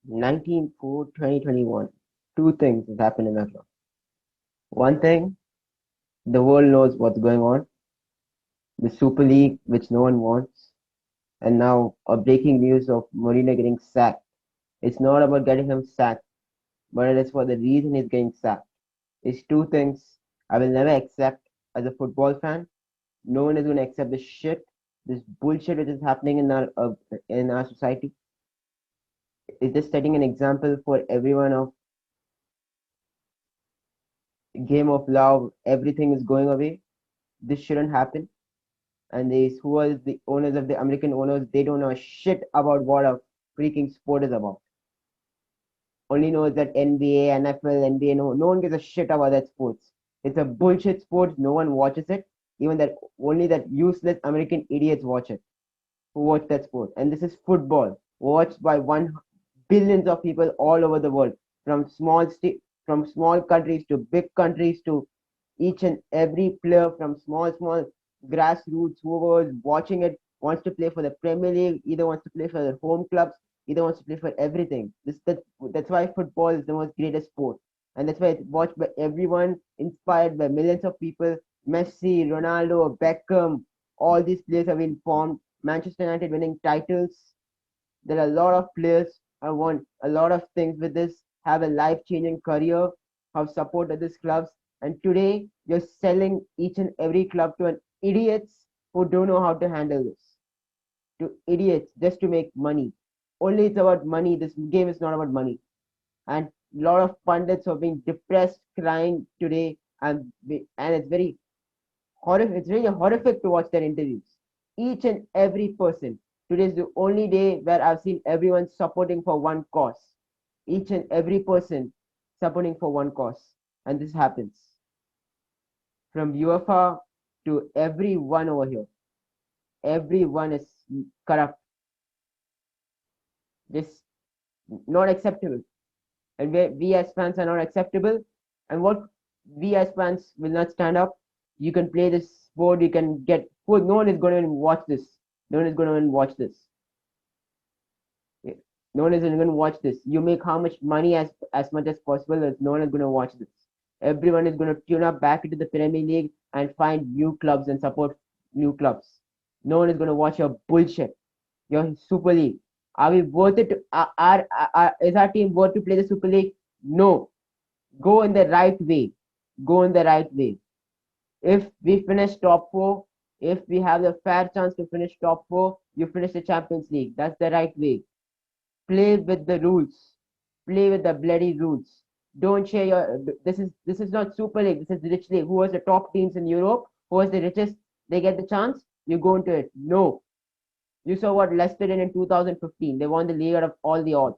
19/4, 2021. Two things has happened in my club. One thing, the world knows what's going on. The Super League, which no one wants. And now a breaking news of Mourinho getting sacked. It's not about getting him sacked, but it is for the reason he's getting sacked. It's two things I will never accept as a football fan. No one is going to accept this bullshit which is happening in our society. It's just setting an example for everyone of game of love. Everything is going away. This shouldn't happen. And these who are the owners of the American owners, they don't know shit about what a freaking sport is about. Only knows that NBA, NFL, NBA, no one gives a shit about that sports. It's a bullshit sport. No one watches it. Even that only that useless American idiots watch it. Who watch that sport? And this is football, watched by 1 billions of people all over the world, from from small countries to big countries to each and every player from small grassroots whoever is watching it wants to play for the Premier League, either wants to play for their home clubs, either wants to play for everything. That's why football is the most greatest sport. And that's why it's watched by everyone, inspired by millions of people. Messi, Ronaldo, Beckham, all these players have been formed. Manchester United winning titles. There are a lot of players who won a lot of things with this, have a life changing career, have supported these clubs. And today, you're selling each and every club to an idiots who don't know how to handle this. To idiots just to make money. Only it's about money. This game is not about money. And a lot of pundits are being depressed, crying today, and it's very horrific. It's really horrific to watch their interviews. Each and every person. Today is the only day where I've seen everyone supporting for one cause. Each and every person supporting for one cause. And this happens from UEFA to everyone over here. Everyone is corrupt. This not acceptable. And we as fans are not acceptable. And what we as fans will not stand up. You can play this sport. You can get food. No one is going to watch this. No one is going to watch this. No one is going to watch this. You make how much money as much as possible. No one is going to watch this. Everyone is going to tune up back into the Premier League and find new clubs and support new clubs. No one is going to watch your bullshit. Your Super League. Are we worth it? Is our team worth to play the Super League? No. Go in the right way. Go in the right way. If we finish top four, if we have the fair chance to finish top four, you finish the Champions League. That's the right way. Play with the rules. Play with the bloody rules. Don't share your. This is not Super League. This is Rich League. Who was the top teams in Europe? Who was the richest? They get the chance. You go into it. No. You saw what Leicester did in 2015. They won the league out of all the odds.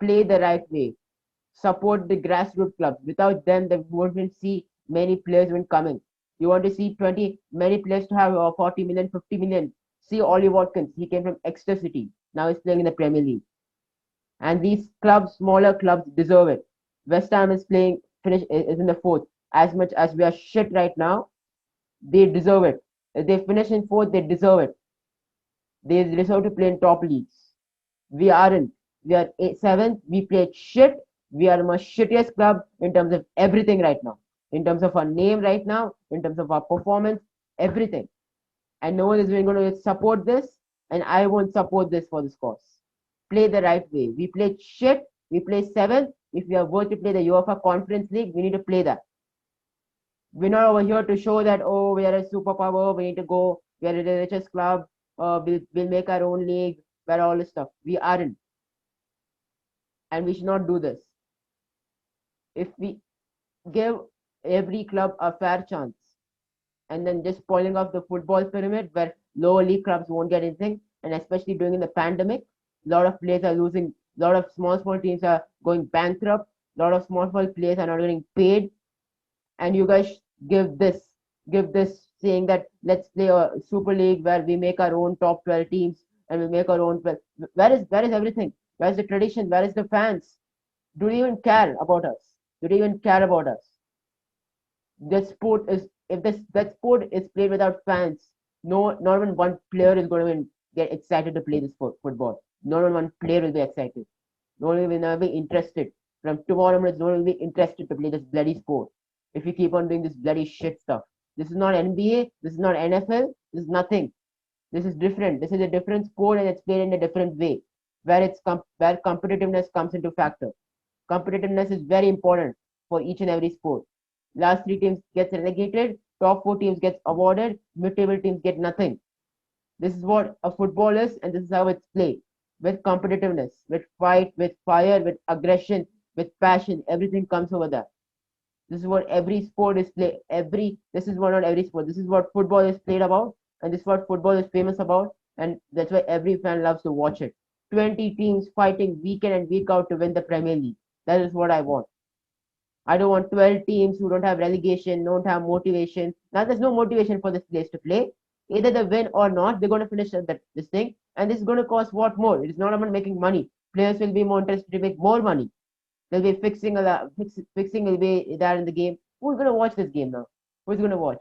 Play the right way. Support the grassroots clubs. Without them, they wouldn't see many players even coming. You want to see 20 many players to have 40 million, 50 million. See Ollie Watkins. He came from Exeter City. Now he's playing in the Premier League. And these clubs, smaller clubs, deserve it. West Ham is playing, finish is in the fourth. As much as we are shit right now, they deserve it. If they finish in fourth, they deserve it. They deserve to play in top leagues. We aren't. We are seventh. We played shit. We are the most shittiest club in terms of everything right now. In terms of our name right now, in terms of our performance, everything. And no one is going to support this, and I won't support this for this cause. Play the right way. We played shit. We play seventh. If we are going to play the UEFA Conference League, we need to play that. We're not over here to show that, oh, we are a superpower. We need to go. We are the richest club. We'll make our own league. Where all this stuff. We aren't, and we should not do this. If we give every club a fair chance, and then just spoiling off the football pyramid where lower league clubs won't get anything, and especially during the pandemic, a lot of players are losing. A lot of small teams are going bankrupt. A lot of small players are not getting paid, and you guys give this saying that let's play a super league where we make our own top 12 teams and we make our own 12. Where is everything? Where's the tradition? Where is the fans? Do they even care about us? Do they even care about us? This sport is if this that sport is played without fans, no, not even one player is going to get excited to play this football. Not one player will be excited. No one will never be interested. From tomorrow onwards, no one will be interested to play this bloody sport. If you keep on doing this bloody shit stuff. This is not NBA, this is not NFL, this is nothing. This is different. This is a different sport and it's played in a different way, where where competitiveness comes into factor. Competitiveness is very important for each and every sport. Last three teams gets relegated, top four teams gets awarded, mid-table teams get nothing. This is what a football is, and this is how it's played. With competitiveness, with fight, with fire, with aggression, with passion, everything comes over that. This is what every sport is play. This is what not every sport. This is what football is played about, and this is what football is famous about, and that's why every fan loves to watch it. 20 teams fighting week in and week out to win the Premier League. That is what I want. I don't want 12 teams who don't have relegation, don't have motivation. Now there's no motivation for this place to play. Either they win or not, they're going to finish this thing, and this is going to cost what more? It is not about making money. Players will be more interested to make more money. They'll be fixing will be there in the game. Who's going to watch this game now? Who's going to watch?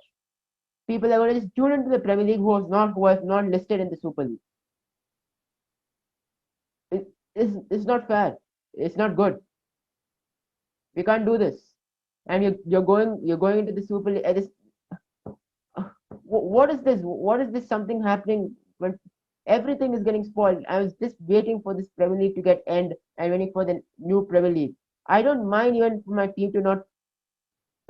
People are going to just tune into the Premier League who was not listed in the Super League. It's not fair. It's not good. We can't do this. And you're going into the Super League. What is this? What is this something happening when everything is getting spoiled? I was just waiting for this Premier League to get end and waiting for the new Premier League. I don't mind even for my team to not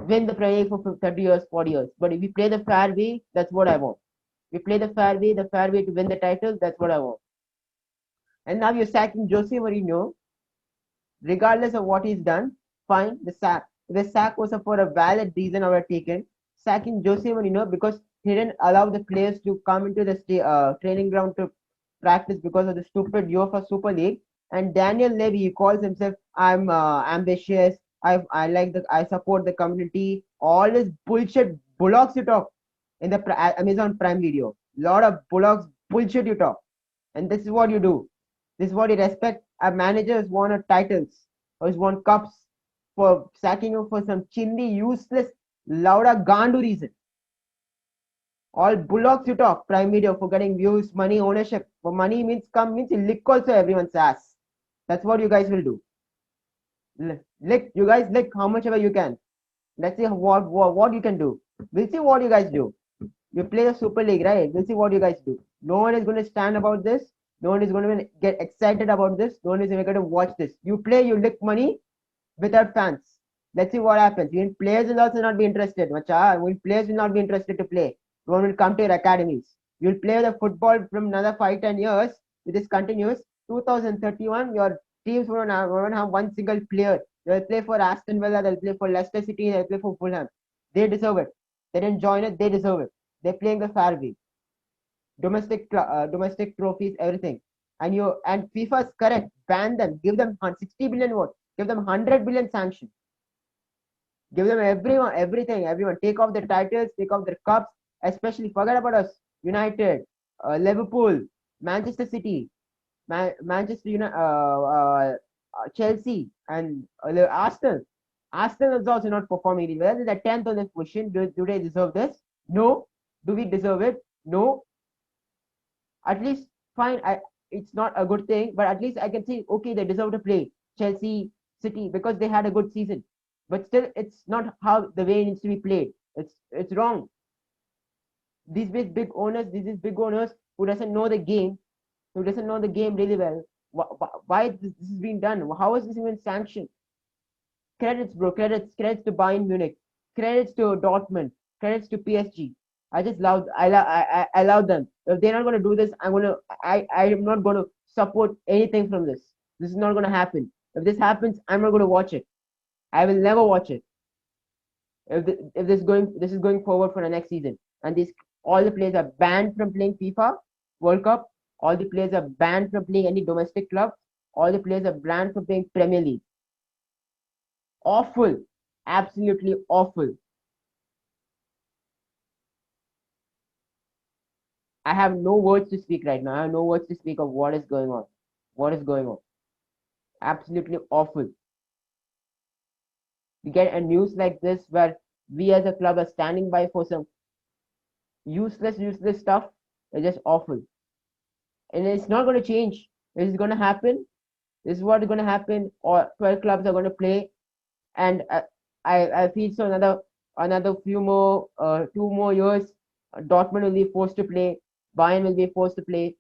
win the Premier League for 30 years, 40 years. But if we play the fair way, that's what I want. We play the fair way to win the title, that's what I want. And now you're sacking Jose Mourinho, regardless of what he's done. Fine, the sack was for a valid reason I were taken. Sacking Jose Mourinho because he didn't allow the players to come into the training ground to practice because of the stupid UEFA Super League. And Daniel Levy, he calls himself, I'm ambitious. I support the community. All this bullshit bullocks you talk in the Amazon Prime Video. Lot of bullocks bullshit you talk, and this is what you do. This is what you respect. A manager has won a titles or has won cups for sacking you for some chindi useless Laura Gandu reason. All bullocks you talk, Prime Video for getting views, money, ownership. For money means you lick also everyone's ass. That's what you guys will do. Lick, you guys lick how much ever you can. Let's see what you can do. We'll see what you guys do. You play the Super League, right? We'll see what you guys do. No one is going to stand about this. No one is going to get excited about this. No one is going to watch this. You play, you lick money without fans. Let's see what happens. Even players will also not be interested. Players will not be interested to play. No one will come to your academies. You'll play the football from another 5-10 years. If this continues, 2031, your teams won't have one single player. They'll play for Aston Villa, they'll play for Leicester City, they'll play for Fulham. They deserve it. They didn't join it, they deserve it. They're playing the fair way. Domestic trophies, everything. And FIFA is correct. Ban them. Give them 60 billion votes. Give them 100 billion sanction. Give them everyone. Take off the titles, take off their cups. Especially forget about us. United, Liverpool, Manchester City, Chelsea, and Arsenal. Arsenal is also not performing really well. They're the 10th on this position. Do they deserve this? No. Do we deserve it? No. At least, fine. It's not a good thing, but at least I can say, okay, they deserve to play Chelsea, City because they had a good season. But still, it's not how the way it needs to be played. It's wrong. These big owners who doesn't know the game, really well. Why this is being done? How is this even sanctioned? Credits, bro. Credits to Bayern Munich. Credits to Dortmund. Credits to PSG. I love them. If they're not going to do this, I am not going to support anything from this. This is not going to happen. If this happens, I'm not going to watch it. I will never watch it. If this is going forward for the next season, and all the players are banned from playing FIFA World Cup. All the players are banned from playing any domestic club. All the players are banned from playing Premier League. Awful, absolutely awful. I have no words to speak right now. I have no words to speak of what is going on. What is going on? Absolutely awful. We get a news like this where we as a club are standing by for some useless stuff. It's just awful. And it's not going to change. This is going to happen. This is what is going to happen. Or 12 clubs are going to play, and I feel so another few more 2 more years, Dortmund will be forced to play. Bayern will be forced to play.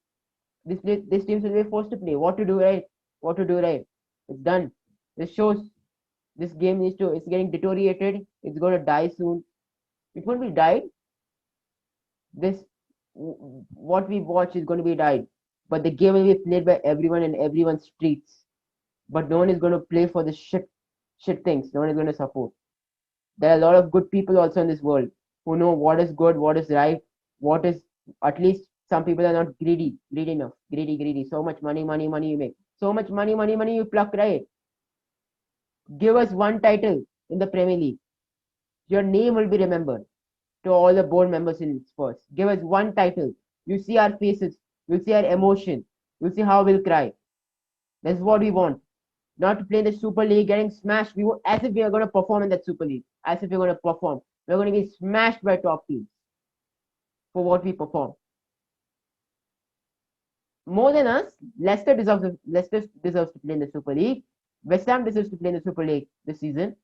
This teams will be forced to play. What to do, right? What to do, right? It's done. This shows this game needs to. It's getting deteriorated. It's going to die soon. It won't be died. This what we watch is going to be died, but the game will be played by everyone in everyone's streets. But no one is going to play for the shit things. No one is going to support. There are a lot of good people also in this world who know what is good, what is right, what is at least some people are not greedy enough, greedy. So much money you make, so much money you pluck, right? Give us one title in the Premier League. Your name will be remembered to all the board members in Spurs. Give us one title. You see our faces. You'll see our emotion. You'll see how we'll cry. That's what we want. Not to play in the Super League, getting smashed. As if we are going to perform in that Super League. As if we're going to perform. We're going to be smashed by top teams for what we perform. More than us, Leicester deserves to play in the Super League. West Ham deserves to play in the Super League this season.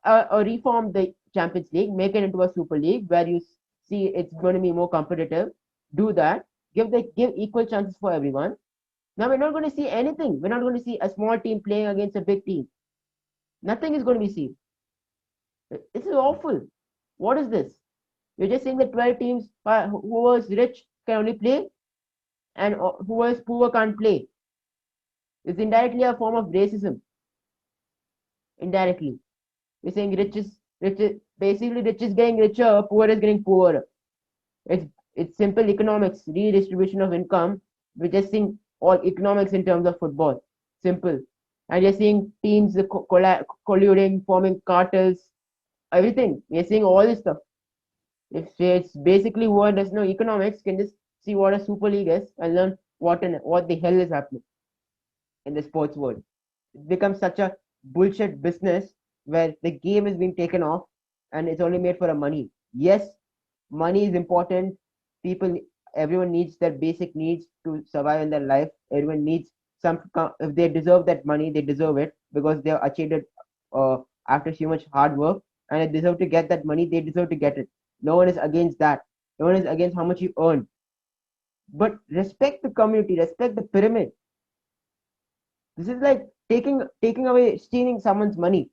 Or reform the Champions League, make it into a Super League where you see it's going to be more competitive. Do that. Give equal chances for everyone. Now we're not going to see anything. We're not going to see a small team playing against a big team. Nothing is going to be seen. This is awful. What is this? You're just saying that 12 teams, who was rich can only play, and who was poor can't play. It's indirectly a form of racism. Indirectly. You're saying basically rich is getting richer, poor is getting poorer. It's simple economics, redistribution of income. We're just seeing all economics in terms of football. Simple. And you're seeing teams colluding, forming cartels, everything. We're seeing all this stuff. If it's basically who does know economics can just see what a Super League is and learn what the hell is happening in the sports world. It becomes such a bullshit business where the game is being taken off and it's only made for a money. Yes, money is important. Everyone needs their basic needs to survive in their life. Everyone needs if they deserve that money, they deserve it because they have achieved it after so much hard work and they deserve to get that money. They deserve to get it. No one is against that. No one is against how much you earn. But respect the community, respect the pyramid. This is like taking away, stealing someone's money.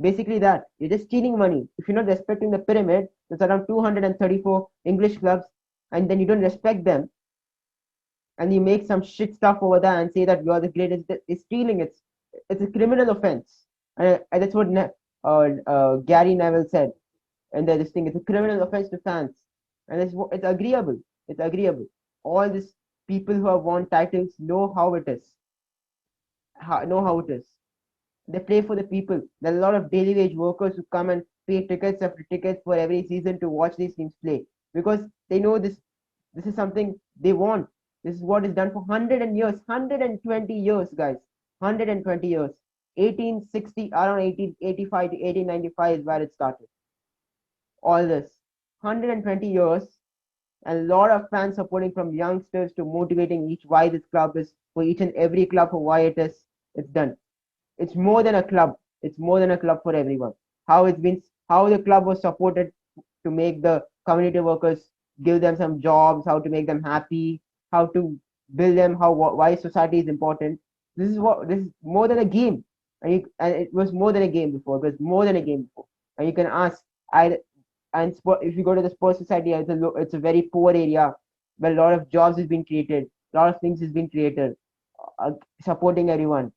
Basically that. You're just stealing money. If you're not respecting the pyramid, there's around 234 English clubs, and then you don't respect them, and you make some shit stuff over there and say that you're the greatest. It's stealing. It's a criminal offense. And that's what Gary Neville said. And this thing, it's a criminal offense to fans. And it's agreeable. It's agreeable. All these people who have won titles know how it is. Know how it is. They play for the people. There are a lot of daily wage workers who come and pay tickets after tickets for every season to watch these teams play because they know this is something they want. This is what is done for 120 years, guys. 120 years. 1860, around 1885 to 1895 is where it started. All this. 120 years. And a lot of fans supporting from youngsters to motivating why this club is, for each and every club for why it is. It's done. It's more than a club. It's more than a club for everyone. How the club was supported to make the community workers, give them some jobs, how to make them happy, how to build them, why society is important. This is more than a game, and it was more than a game before. It was more than a game before. And you can ask, if you go to the sports society, it's a very poor area where a lot of jobs has been created, a lot of things has been created, supporting everyone,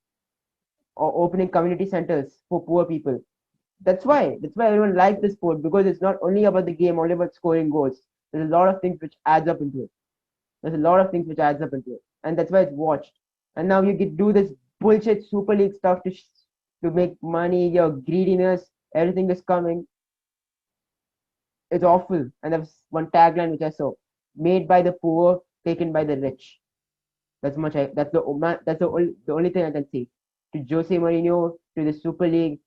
or opening community centers for poor people. That's why everyone likes the sport, because it's not only about the game, only about scoring goals. There's a lot of things which adds up into it. And that's why it's watched. And now you do this bullshit Super League stuff to make money. Your greediness, everything is coming. It's awful. And there's one tagline which I saw: "Made by the poor, taken by the rich." That's the only thing I can say. To Jose Mourinho, to the Super League,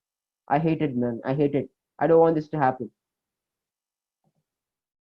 I hate it, man. I hate it. I don't want this to happen.